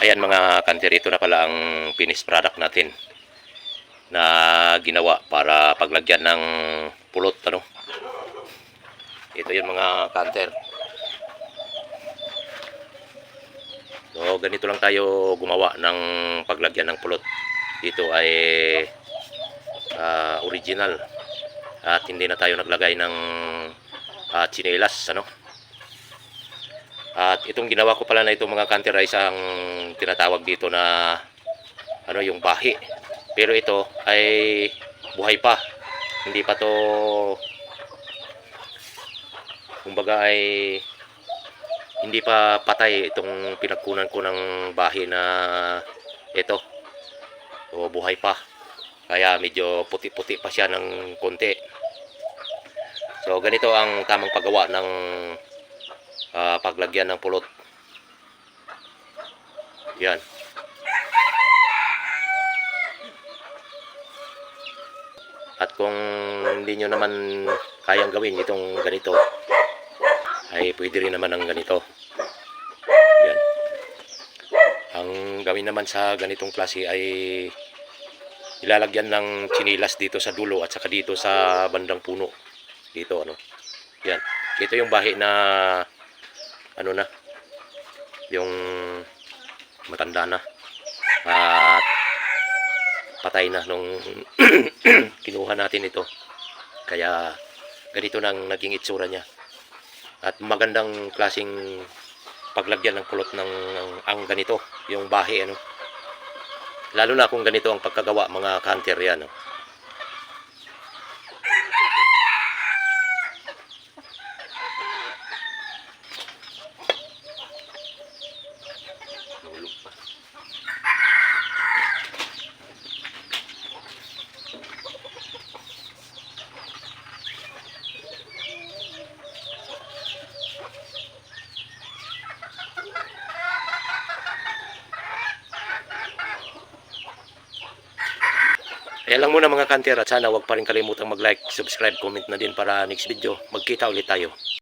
Ayan mga kanter, ito na pala ang finished product natin na ginawa para paglagyan ng pulot, ano. Ito yung mga kanter. So ganito lang tayo gumawa ng paglagyan ng pulot. Ito ay original at hindi na tayo naglagay ng tsinelas, ano. At itong ginawa ko pala na itong mga kanter ay isang tinatawag dito na ano, yung bahi. Pero ito ay buhay pa. Hindi pa to, kumbaga ay hindi pa patay itong pinagkunan ko ng bahi na ito. So buhay pa. Kaya medyo puti-puti pa siya ng konti. So ganito ang tamang paggawa ng paglagyan ng pulot. Yan. At kung hindi nyo naman kayang gawin itong ganito, ay pwede rin naman ang ganito. Yan. Ang gawin naman sa ganitong klase ay ilalagyan ng tsinilas dito sa dulo at saka dito sa bandang puno. Dito, ano. Yan. Ito yung bahi na ano na, yung matanda na at patay na nung kinuha natin ito. Kaya ganito nang naging itsura niya. At magandang klaseng paglagyan ng pulot ng ang ganito, yung bahi, ano. Lalo na kung ganito ang pagkagawa mga kanter yan, no? Ayan lang muna mga kanter, at sana wag pa rin kalimutang mag-like, subscribe, comment na din para next video magkita ulit tayo.